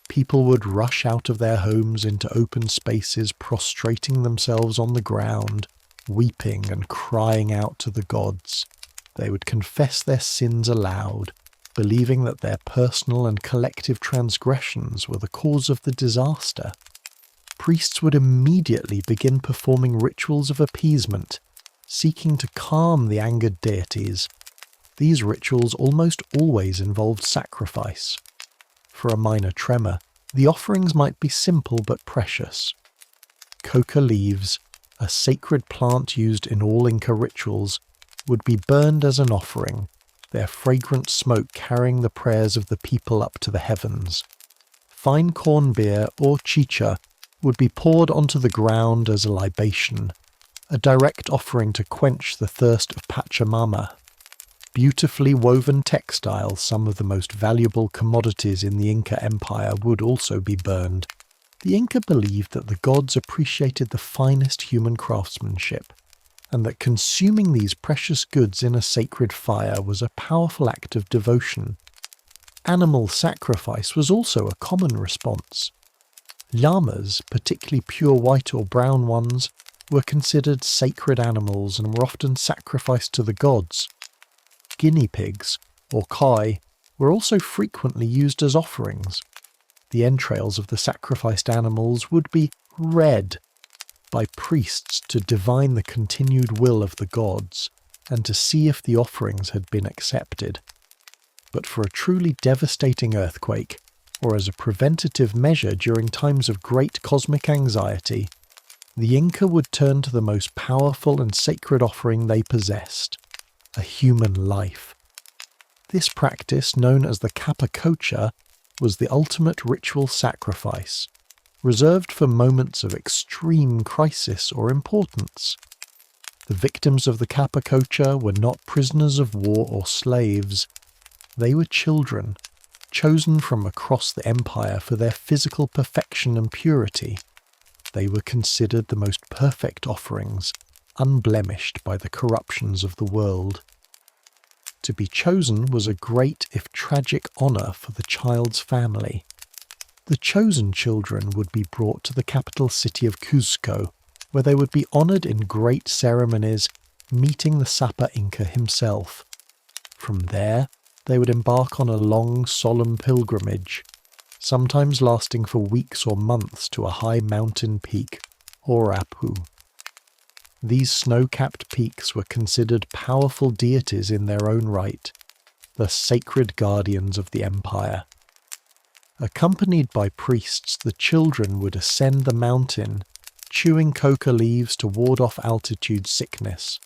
[SPEAKER 1] People would rush out of their homes into open spaces, prostrating themselves on the ground, weeping and crying out to the gods. They would confess their sins aloud, believing that their personal and collective transgressions were the cause of the disaster. Priests would immediately begin performing rituals of appeasement, seeking to calm the angered deities. These rituals almost always involved sacrifice. For a minor tremor, the offerings might be simple but precious. Coca leaves, a sacred plant used in all Inca rituals, would be burned as an offering, their fragrant smoke carrying the prayers of the people up to the heavens. Fine corn beer or chicha would be poured onto the ground as a libation, a direct offering to quench the thirst of Pachamama. Beautifully woven textiles, some of the most valuable commodities in the Inca Empire, would also be burned. The Inca believed that the gods appreciated the finest human craftsmanship, and that consuming these precious goods in a sacred fire was a powerful act of devotion. Animal sacrifice was also a common response. Llamas, particularly pure white or brown ones, were considered sacred animals and were often sacrificed to the gods. Guinea pigs, or kai, were also frequently used as offerings. The entrails of the sacrificed animals would be read by priests to divine the continued will of the gods and to see if the offerings had been accepted. But for a truly devastating earthquake, or as a preventative measure during times of great cosmic anxiety, the Inca would turn to the most powerful and sacred offering they possessed, a human life. This practice, known as the capacocha, was the ultimate ritual sacrifice, reserved for moments of extreme crisis or importance. The victims of the capacocha were not prisoners of war or slaves. They were children, chosen from across the empire for their physical perfection and purity. They were considered the most perfect offerings, unblemished by the corruptions of the world. To be chosen was a great, if tragic, honour for the child's family. The chosen children would be brought to the capital city of Cuzco, where they would be honoured in great ceremonies, meeting the Sapa Inca himself. From there, they would embark on a long, solemn pilgrimage, sometimes lasting for weeks or months, to a high mountain peak, or Apu. These snow-capped peaks were considered powerful deities in their own right, the sacred guardians of the empire. Accompanied by priests, the children would ascend the mountain, chewing coca leaves to ward off altitude sickness.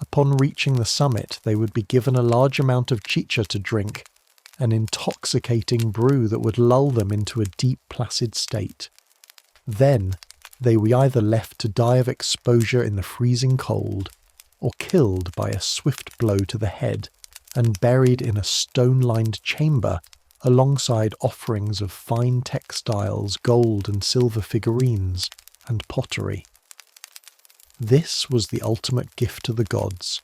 [SPEAKER 1] Upon reaching the summit, they would be given a large amount of chicha to drink, an intoxicating brew that would lull them into a deep, placid state. Then, they were either left to die of exposure in the freezing cold, or killed by a swift blow to the head, and buried in a stone-lined chamber alongside offerings of fine textiles, gold and silver figurines, and pottery. This was the ultimate gift to the gods,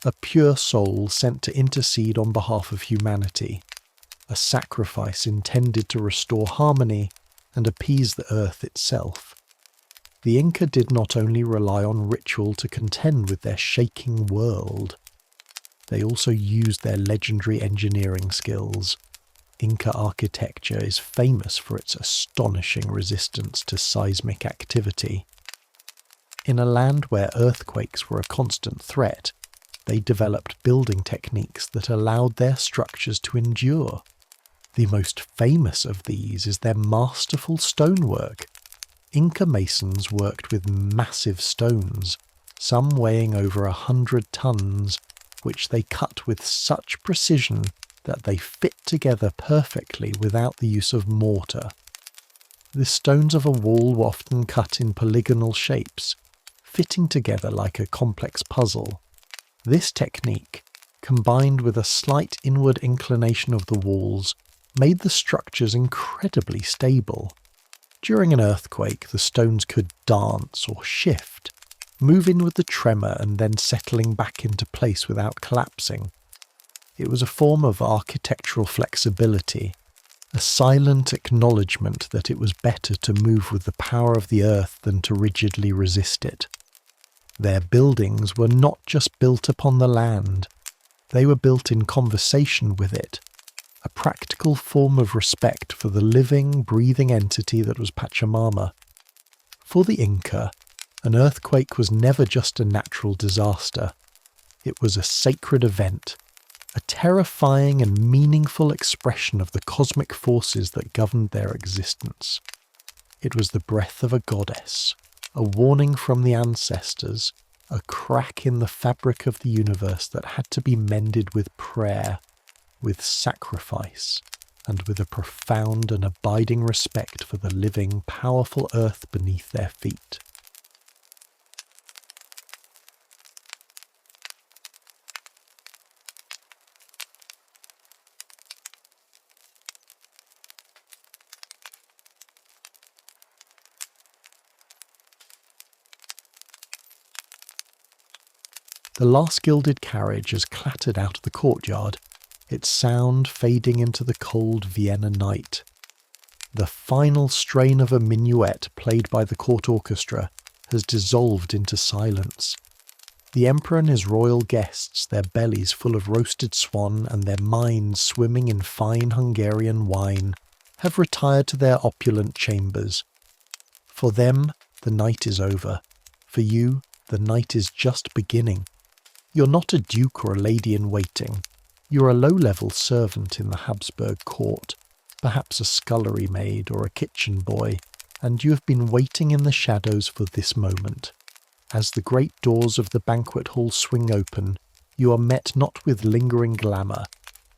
[SPEAKER 1] a pure soul sent to intercede on behalf of humanity, a sacrifice intended to restore harmony and appease the earth itself. The Inca did not only rely on ritual to contend with their shaking world, they also used their legendary engineering skills. Inca architecture is famous for its astonishing resistance to seismic activity. In a land where earthquakes were a constant threat, they developed building techniques that allowed their structures to endure. The most famous of these is their masterful stonework. Inca masons worked with massive stones, some weighing over 100 tons, which they cut with such precision that they fit together perfectly without the use of mortar. The stones of a wall were often cut in polygonal shapes, fitting together like a complex puzzle. This technique, combined with a slight inward inclination of the walls, made the structures incredibly stable. During an earthquake, the stones could dance or shift, moving with the tremor and then settling back into place without collapsing. It was a form of architectural flexibility, a silent acknowledgement that it was better to move with the power of the earth than to rigidly resist it. Their buildings were not just built upon the land, they were built in conversation with it, a practical form of respect for the living, breathing entity that was Pachamama. For the Inca, an earthquake was never just a natural disaster. It was a sacred event, a terrifying and meaningful expression of the cosmic forces that governed their existence. It was the breath of a goddess, a warning from the ancestors, a crack in the fabric of the universe that had to be mended with prayer, with sacrifice, and with a profound and abiding respect for the living, powerful earth beneath their feet. The last gilded carriage has clattered out of the courtyard, its sound fading into the cold Vienna night. The final strain of a minuet played by the court orchestra has dissolved into silence. The emperor and his royal guests, their bellies full of roasted swan and their minds swimming in fine Hungarian wine, have retired to their opulent chambers. For them, the night is over. For you, the night is just beginning. You're not a duke or a lady in waiting. You're a low-level servant in the Habsburg court, perhaps a scullery maid or a kitchen boy, and you have been waiting in the shadows for this moment. As the great doors of the banquet hall swing open, you are met not with lingering glamour,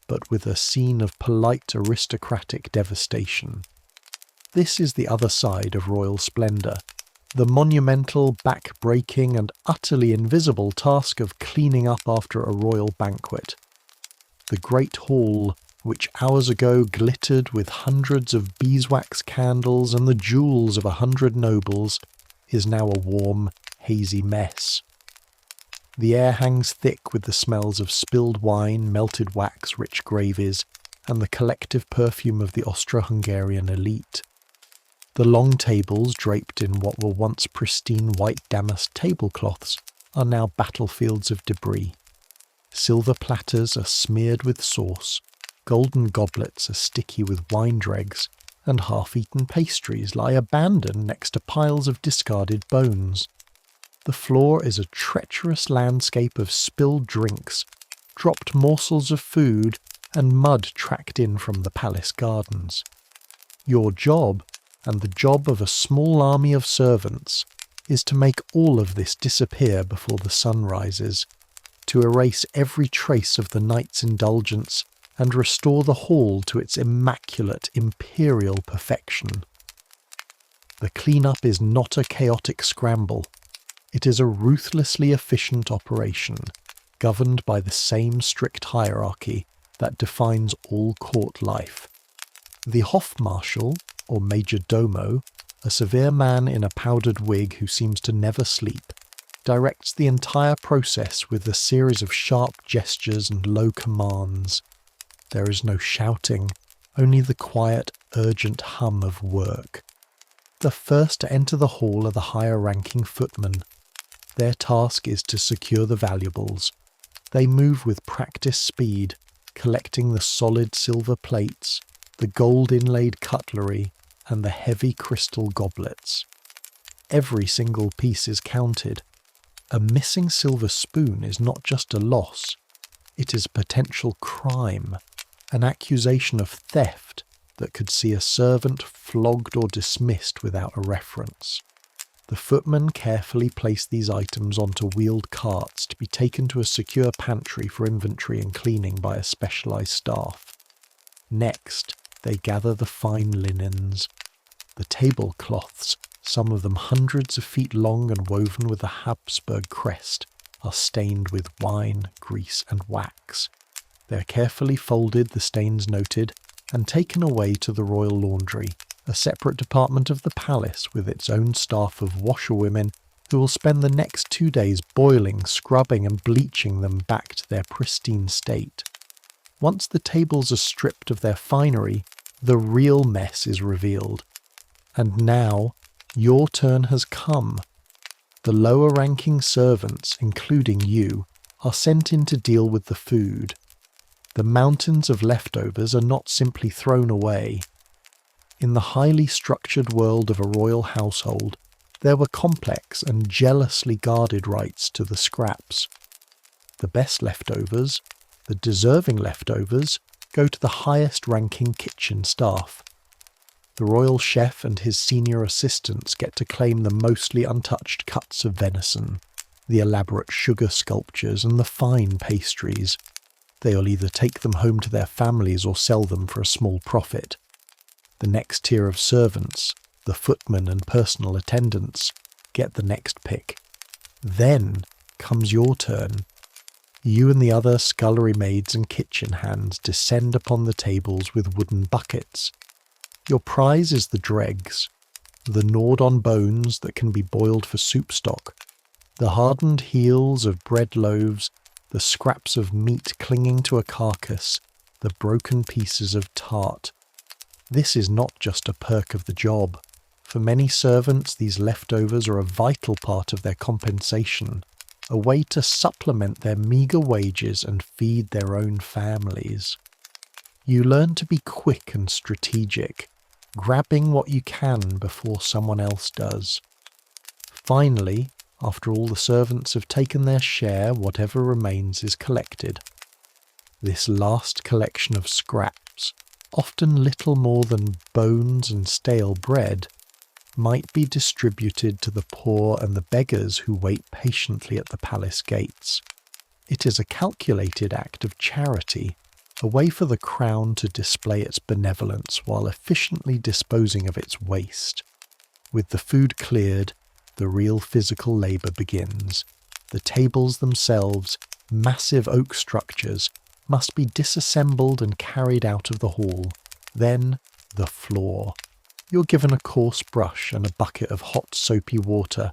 [SPEAKER 1] but with a scene of polite aristocratic devastation. This is the other side of royal splendour, the monumental, back-breaking and utterly invisible task of cleaning up after a royal banquet. The great hall, which hours ago glittered with hundreds of beeswax candles and the jewels of 100 nobles, is now a warm, hazy mess. The air hangs thick with the smells of spilled wine, melted wax, rich gravies, and the collective perfume of the Austro-Hungarian elite. The long tables, draped in what were once pristine white damask tablecloths, are now battlefields of debris. Silver platters are smeared with sauce, golden goblets are sticky with wine dregs, and half-eaten pastries lie abandoned next to piles of discarded bones. The floor is a treacherous landscape of spilled drinks, dropped morsels of food, and mud tracked in from the palace gardens. Your job, and the job of a small army of servants, is to make all of this disappear before the sun rises, to erase every trace of the night's indulgence and restore the hall to its immaculate imperial perfection. The clean-up is not a chaotic scramble. It is a ruthlessly efficient operation, governed by the same strict hierarchy that defines all court life. The Hofmarschall, or Major Domo, a severe man in a powdered wig who seems to never sleep, directs the entire process with a series of sharp gestures and low commands. There is no shouting, only the quiet, urgent hum of work. The first to enter the hall are the higher-ranking footmen. Their task is to secure the valuables. They move with practiced speed, collecting the solid silver plates, the gold-inlaid cutlery, and the heavy crystal goblets. Every single piece is counted. A missing silver spoon is not just a loss, it is a potential crime, an accusation of theft that could see a servant flogged or dismissed without a reference. The footmen carefully place these items onto wheeled carts to be taken to a secure pantry for inventory and cleaning by a specialised staff. Next, they gather the fine linens. The tablecloths, some of them hundreds of feet long and woven with a Habsburg crest, are stained with wine, grease and wax. They are carefully folded, the stains noted, and taken away to the royal laundry, a separate department of the palace with its own staff of washerwomen who will spend the next 2 days boiling, scrubbing and bleaching them back to their pristine state. Once the tables are stripped of their finery, the real mess is revealed. And now, your turn has come. The lower-ranking servants, including you, are sent in to deal with the food. The mountains of leftovers are not simply thrown away. In the highly structured world of a royal household, there were complex and jealously guarded rights to the scraps. The best leftovers, the deserving leftovers, go to the highest-ranking kitchen staff. The royal chef and his senior assistants get to claim the mostly untouched cuts of venison, the elaborate sugar sculptures and the fine pastries. They'll either take them home to their families or sell them for a small profit. The next tier of servants, the footmen and personal attendants, get the next pick. Then comes your turn. You and the other scullery maids and kitchen hands descend upon the tables with wooden buckets. Your prize is the dregs, the gnawed-on bones that can be boiled for soup stock, The hardened heels of bread loaves, the scraps of meat clinging to a carcass, the broken pieces of tart. This is not just a perk of the job. For many servants, these leftovers are a vital part of their compensation, a way to supplement their meagre wages and feed their own families. You learn to be quick and strategic, grabbing what you can before someone else does. Finally, after all the servants have taken their share, whatever remains is collected. This last collection of scraps, often little more than bones and stale bread, might be distributed to the poor and the beggars who wait patiently at the palace gates. It is a calculated act of charity, a way for the crown to display its benevolence while efficiently disposing of its waste. With the food cleared, the real physical labour begins. The tables themselves, massive oak structures, must be disassembled and carried out of the hall. Then, the floor. You're given a coarse brush and a bucket of hot soapy water.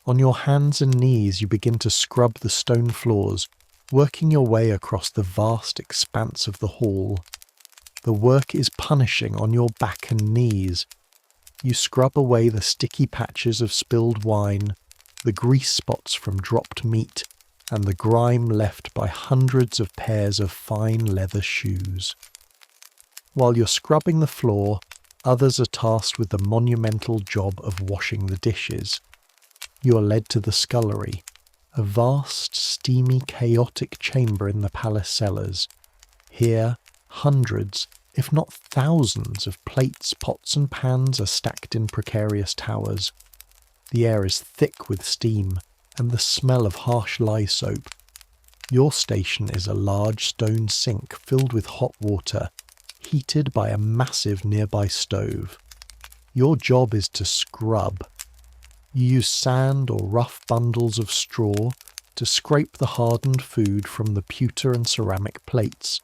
[SPEAKER 1] On your hands and knees you begin to scrub the stone floors, working your way across the vast expanse of the hall. The work is punishing on your back and knees. You scrub away the sticky patches of spilled wine, the grease spots from dropped meat, and the grime left by hundreds of pairs of fine leather shoes. While you're scrubbing the floor, others are tasked with the monumental job of washing the dishes. You are led to the scullery, a vast, steamy, chaotic chamber in the palace cellars. Here, hundreds, if not thousands, of plates, pots and pans are stacked in precarious towers. The air is thick with steam and the smell of harsh lye soap. Your station is a large stone sink filled with hot water, heated by a massive nearby stove. Your job is to scrub. You use sand or rough bundles of straw to scrape the hardened food from the pewter and ceramic plates.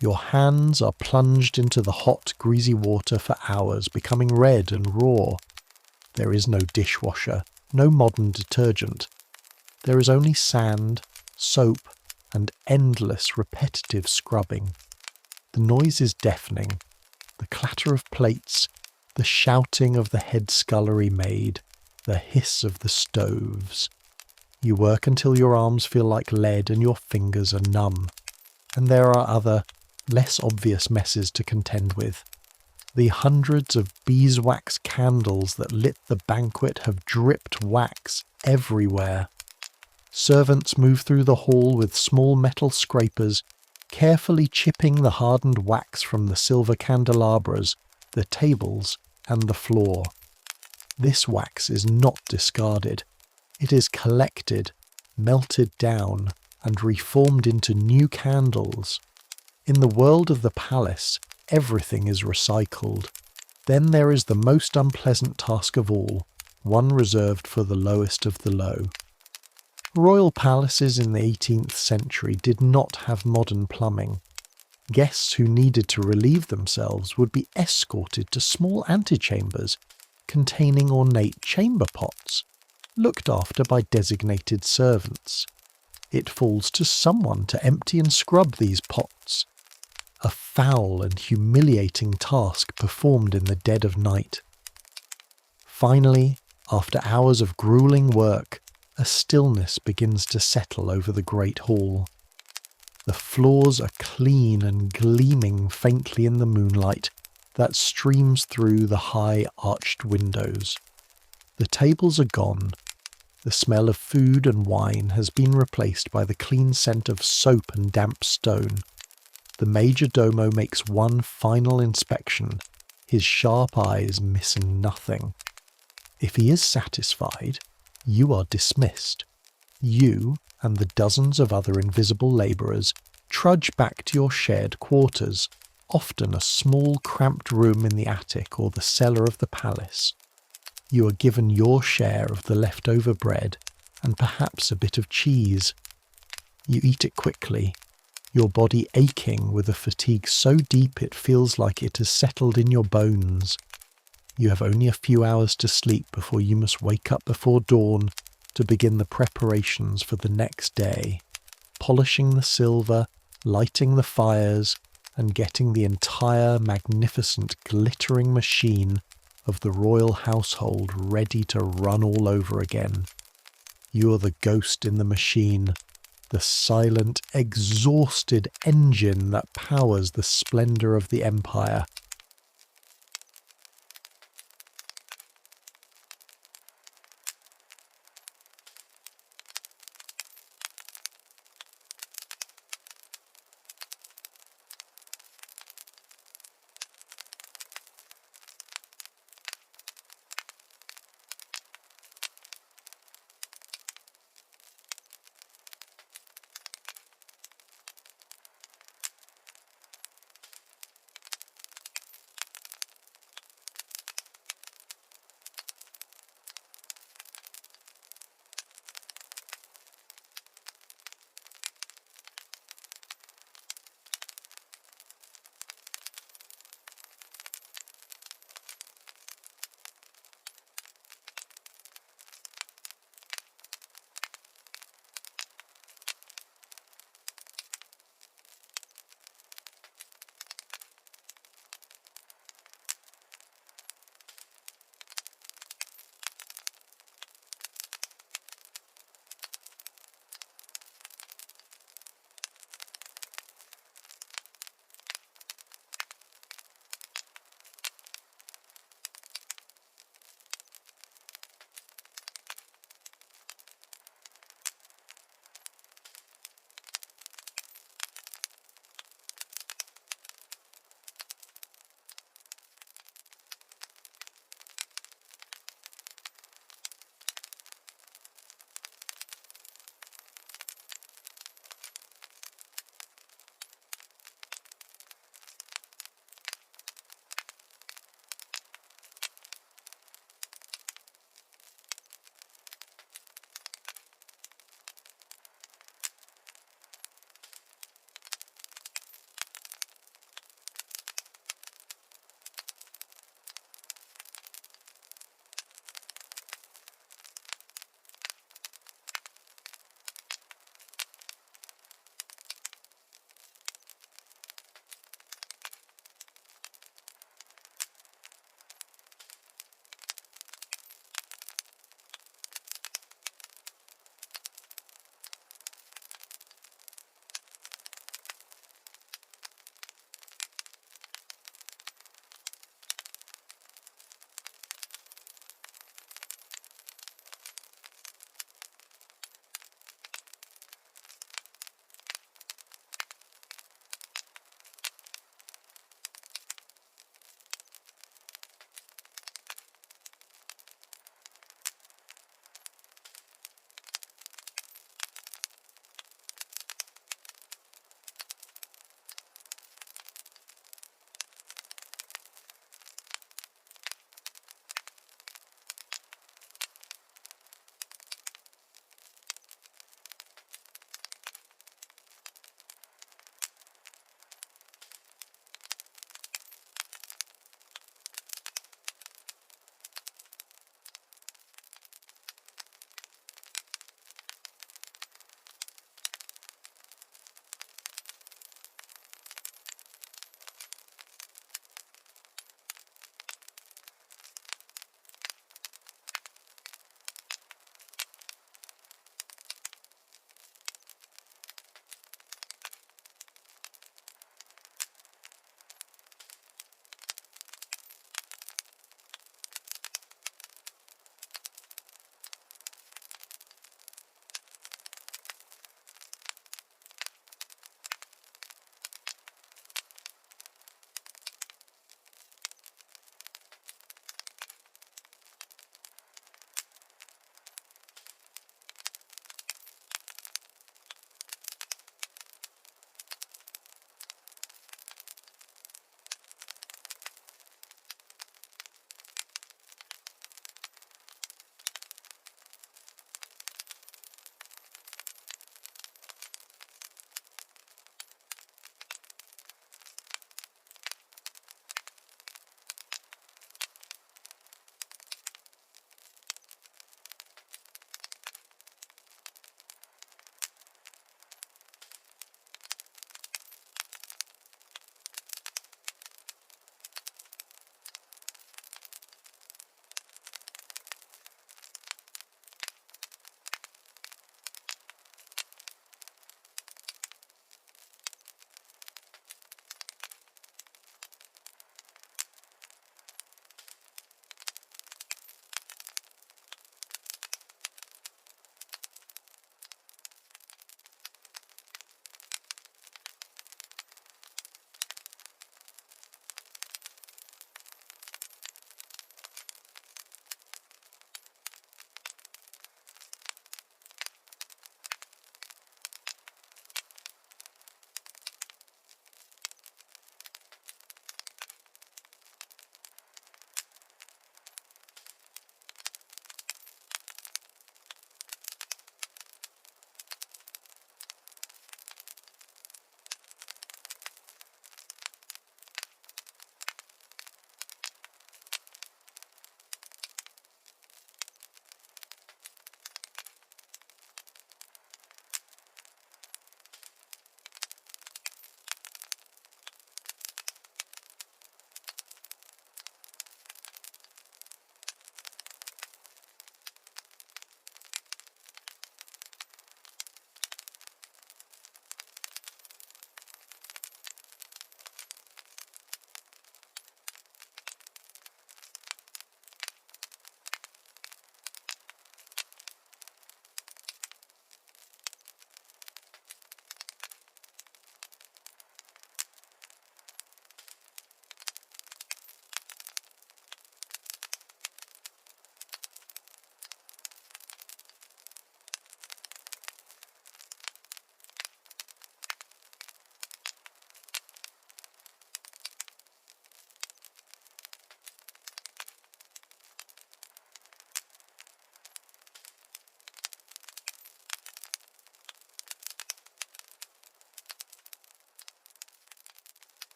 [SPEAKER 1] Your hands are plunged into the hot, greasy water for hours, becoming red and raw. There is no dishwasher, no modern detergent. There is only sand, soap, and endless repetitive scrubbing. The noise is deafening. The clatter of plates, the shouting of the head scullery maid, the hiss of the stoves. You work until your arms feel like lead and your fingers are numb. And there are other, less obvious messes to contend with. The hundreds of beeswax candles that lit the banquet have dripped wax everywhere. Servants move through the hall with small metal scrapers, carefully chipping the hardened wax from the silver candelabras, the tables, and the floor. This wax is not discarded. It is collected, melted down, and reformed into new candles. In the world of the palace, everything is recycled. Then there is the most unpleasant task of all, one reserved for the lowest of the low. Royal palaces in the 18th century did not have modern plumbing. Guests who needed to relieve themselves would be escorted to small antechambers containing ornate chamber pots, looked after by designated servants. It falls to someone to empty and scrub these pots. A foul and humiliating task performed in the dead of night. Finally, after hours of grueling work, a stillness begins to settle over the great hall. The floors are clean and gleaming faintly in the moonlight that streams through the high arched windows. The tables are gone. The smell of food and wine has been replaced by the clean scent of soap and damp stone. The major domo makes one final inspection, his sharp eyes missing nothing. If he is satisfied, you are dismissed. You and the dozens of other invisible labourers trudge back to your shared quarters, often a small cramped room in the attic or the cellar of the palace. You are given your share of the leftover bread and perhaps a bit of cheese. You eat it quickly, your body aching with a fatigue so deep it feels like it has settled in your bones. You have only a few hours to sleep before you must wake up before dawn to begin the preparations for the next day, polishing the silver, lighting the fires, and getting the entire magnificent glittering machine of the royal household ready to run all over again. You're the ghost in the machine, the silent, exhausted engine that powers the splendour of the empire,